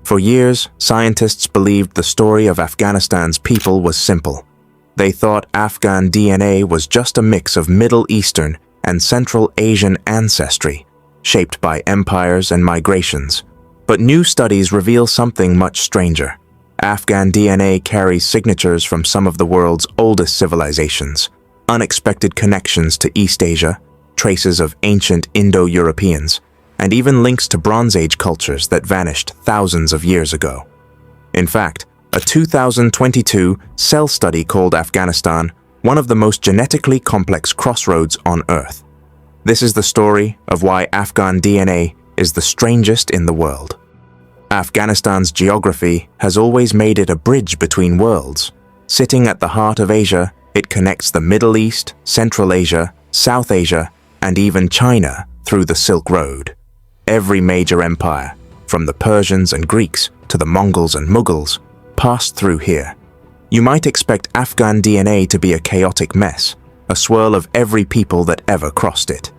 For years, scientists believed the story of Afghanistan's people was simple. They thought Afghan DNA was just a mix of Middle Eastern and Central Asian ancestry, shaped by empires and migrations. But new studies reveal something much stranger. Afghan DNA carries signatures from some of the world's oldest civilizations, unexpected connections to East Asia, traces of ancient Indo-Europeans, and even links to Bronze Age cultures that vanished thousands of years ago. In fact, a 2022 cell study called Afghanistan one of the most genetically complex crossroads on Earth. This is the story of why Afghan DNA is the strangest in the world. Afghanistan's geography has always made it a bridge between worlds. Sitting at the heart of Asia, it connects the Middle East, Central Asia, South Asia, and even China through the Silk Road. Every major empire, from the Persians and Greeks to the Mongols and Mughals, passed through here. You might expect Afghan DNA to be a chaotic mess, a swirl of every people that ever crossed it.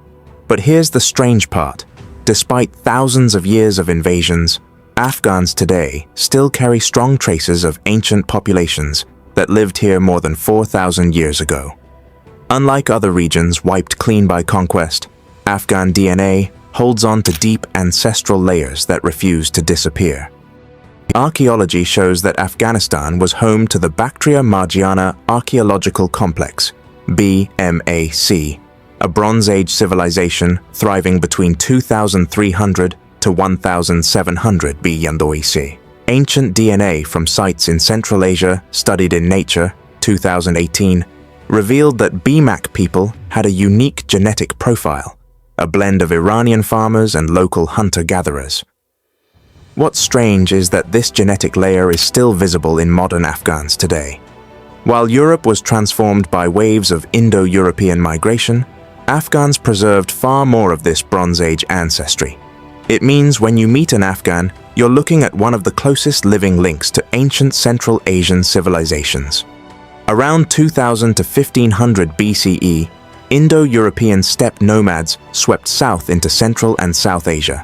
But here's the strange part. Despite thousands of years of invasions, Afghans today still carry strong traces of ancient populations that lived here more than 4,000 years ago. Unlike other regions wiped clean by conquest, Afghan DNA holds on to deep ancestral layers that refuse to disappear. Archaeology shows that Afghanistan was home to the Bactria-Margiana Archaeological Complex, BMAC, a Bronze Age civilization thriving between 2,300 to 1,700 BC. Ancient DNA from sites in Central Asia studied in Nature, 2018, revealed that BMAC people had a unique genetic profile, a blend of Iranian farmers and local hunter-gatherers. What's strange is that this genetic layer is still visible in modern Afghans today. While Europe was transformed by waves of Indo-European migration, Afghans preserved far more of this Bronze Age ancestry. It means when you meet an Afghan, you're looking at one of the closest living links to ancient Central Asian civilizations. Around 2000 to 1500 BCE, Indo-European steppe nomads swept south into Central and South Asia.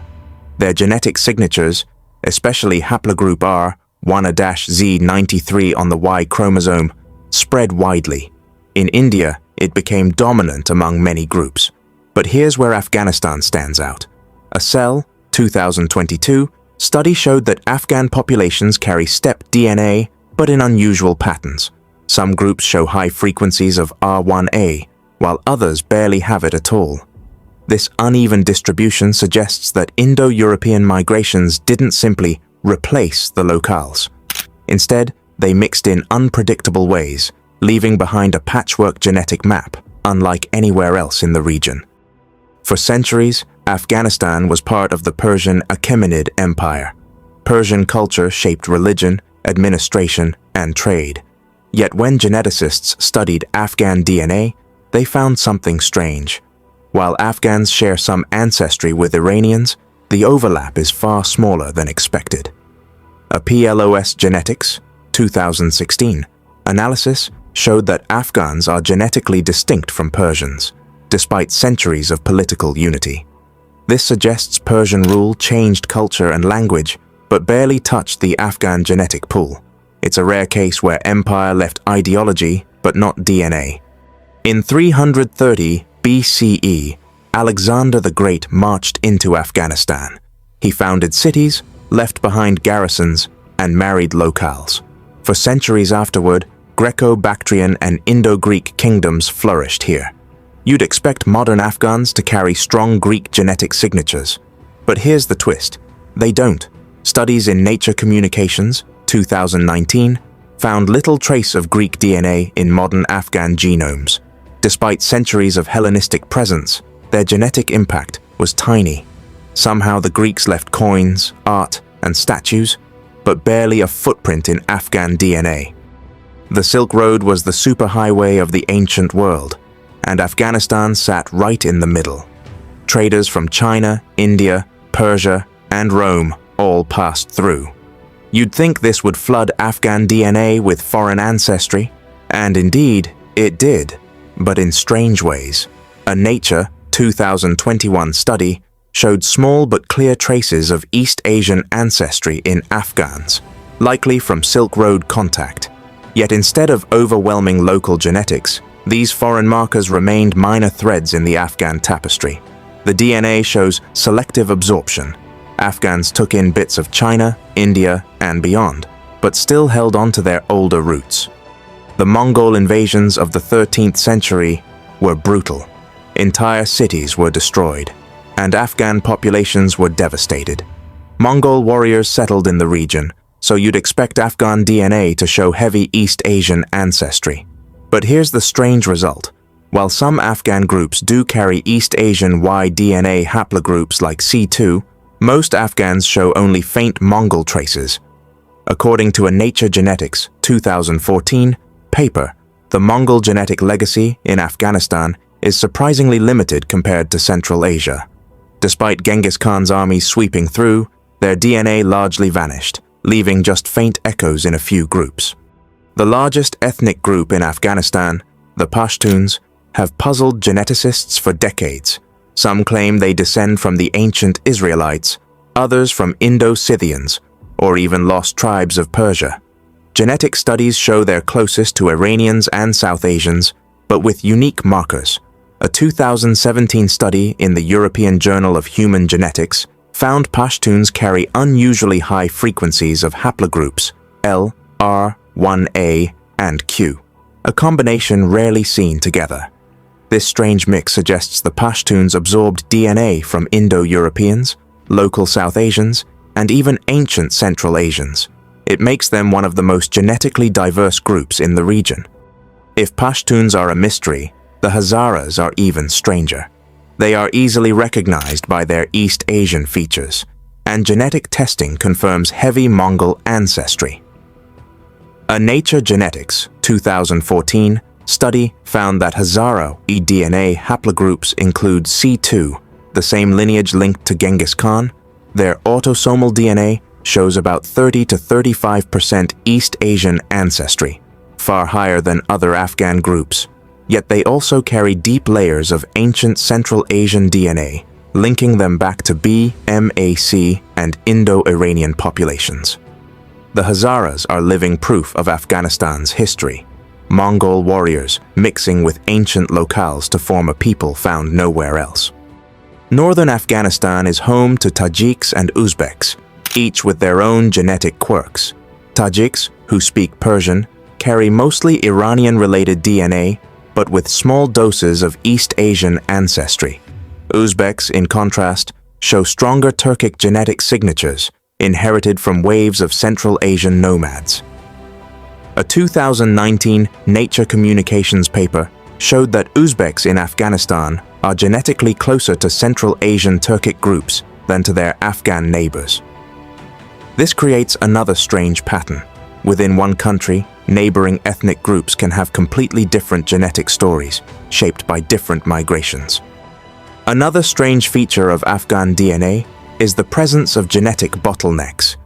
Their genetic signatures, especially haplogroup R, 1-Z93 on the Y chromosome, spread widely. In India, it became dominant among many groups. But here's where Afghanistan stands out. A Cell, 2022, study showed that Afghan populations carry steppe DNA, but in unusual patterns. Some groups show high frequencies of R1A, while others barely have it at all. This uneven distribution suggests that Indo-European migrations didn't simply replace the locales. Instead, they mixed in unpredictable ways, leaving behind a patchwork genetic map, unlike anywhere else in the region. For centuries, Afghanistan was part of the Persian Achaemenid Empire. Persian culture shaped religion, administration, and trade. Yet when geneticists studied Afghan DNA, they found something strange. While Afghans share some ancestry with Iranians, the overlap is far smaller than expected. A PLOS Genetics, 2016, analysis showed that Afghans are genetically distinct from Persians, despite centuries of political unity. This suggests Persian rule changed culture and language, but barely touched the Afghan genetic pool. It's a rare case where empire left ideology, but not DNA. In 330 BCE, Alexander the Great marched into Afghanistan. He founded cities, left behind garrisons, and married locales. For centuries afterward, Greco-Bactrian and Indo-Greek kingdoms flourished here. You'd expect modern Afghans to carry strong Greek genetic signatures. But here's the twist. They don't. Studies in Nature Communications, 2019, found little trace of Greek DNA in modern Afghan genomes. Despite centuries of Hellenistic presence, their genetic impact was tiny. Somehow the Greeks left coins, art, and statues, but barely a footprint in Afghan DNA. The Silk Road was the superhighway of the ancient world, and Afghanistan sat right in the middle. Traders from China, India, Persia, and Rome all passed through. You'd think this would flood Afghan DNA with foreign ancestry, and indeed, it did. But in strange ways. A Nature 2021 study showed small but clear traces of East Asian ancestry in Afghans, likely from Silk Road contact. Yet instead of overwhelming local genetics, these foreign markers remained minor threads in the Afghan tapestry. The DNA shows selective absorption. Afghans took in bits of China, India, and beyond, but still held on to their older roots. The Mongol invasions of the 13th century were brutal. Entire cities were destroyed, and Afghan populations were devastated. Mongol warriors settled in the region, so you'd expect Afghan DNA to show heavy East Asian ancestry. But here's the strange result. While some Afghan groups do carry East Asian Y DNA haplogroups like C2, most Afghans show only faint Mongol traces. According to a Nature Genetics 2014 paper, the Mongol genetic legacy in Afghanistan is surprisingly limited compared to Central Asia. Despite Genghis Khan's armies sweeping through, their DNA largely vanished, leaving just faint echoes in a few groups. The largest ethnic group in Afghanistan, the Pashtuns, have puzzled geneticists for decades. Some claim they descend from the ancient Israelites, others from Indo-Scythians, or even lost tribes of Persia. Genetic studies show they're closest to Iranians and South Asians, but with unique markers. A 2017 study in the European Journal of Human Genetics found Pashtuns carry unusually high frequencies of haplogroups L, R, 1A, and Q, a combination rarely seen together. This strange mix suggests the Pashtuns absorbed DNA from Indo-Europeans, local South Asians, and even ancient Central Asians. It makes them one of the most genetically diverse groups in the region. If Pashtuns are a mystery, the Hazaras are even stranger. They are easily recognized by their East Asian features, and genetic testing confirms heavy Mongol ancestry. A Nature Genetics 2014 study found that Hazara DNA haplogroups include C2, the same lineage linked to Genghis Khan. Their autosomal DNA shows about 30 to 35% East Asian ancestry, far higher than other Afghan groups. Yet they also carry deep layers of ancient Central Asian DNA, linking them back to B, MAC, and Indo-Iranian populations. The Hazaras are living proof of Afghanistan's history. Mongol warriors mixing with ancient locales to form a people found nowhere else. Northern Afghanistan is home to Tajiks and Uzbeks, each with their own genetic quirks. Tajiks, who speak Persian, carry mostly Iranian-related DNA, but with small doses of East Asian ancestry. Uzbeks, in contrast, show stronger Turkic genetic signatures, inherited from waves of Central Asian nomads. A 2019 Nature Communications paper showed that Uzbeks in Afghanistan are genetically closer to Central Asian Turkic groups than to their Afghan neighbors. This creates another strange pattern. Within one country, neighboring ethnic groups can have completely different genetic stories, shaped by different migrations. Another strange feature of Afghan DNA is the presence of genetic bottlenecks.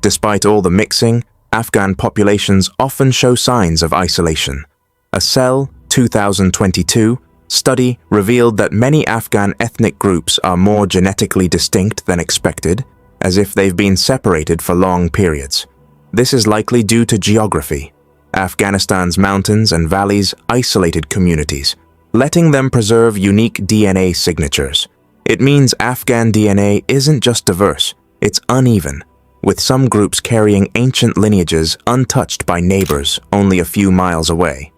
Despite all the mixing, Afghan populations often show signs of isolation. A Cell 2022 study revealed that many Afghan ethnic groups are more genetically distinct than expected, as if they've been separated for long periods. This is likely due to geography. Afghanistan's mountains and valleys isolated communities, letting them preserve unique DNA signatures. It means Afghan DNA isn't just diverse, it's uneven, with some groups carrying ancient lineages untouched by neighbors only a few miles away.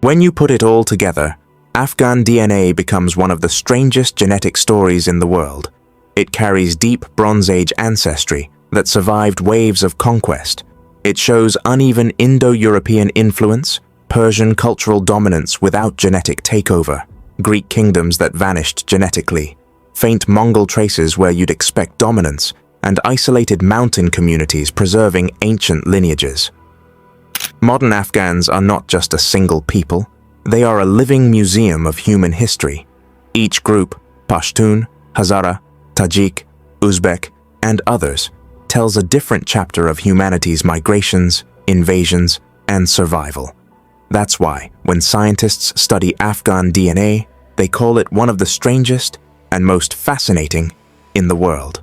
When you put it all together, Afghan DNA becomes one of the strangest genetic stories in the world. It carries deep Bronze Age ancestry that survived waves of conquest. It shows uneven Indo-European influence, Persian cultural dominance without genetic takeover, Greek kingdoms that vanished genetically, faint Mongol traces where you'd expect dominance, and isolated mountain communities preserving ancient lineages. Modern Afghans are not just a single people, they are a living museum of human history. Each group, Pashtun, Hazara, Tajik, Uzbek, and others, tells a different chapter of humanity's migrations, invasions, and survival. That's why, when scientists study Afghan DNA, they call it one of the strangest and most fascinating in the world.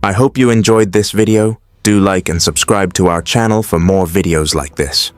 I hope you enjoyed this video. Do like and subscribe to our channel for more videos like this.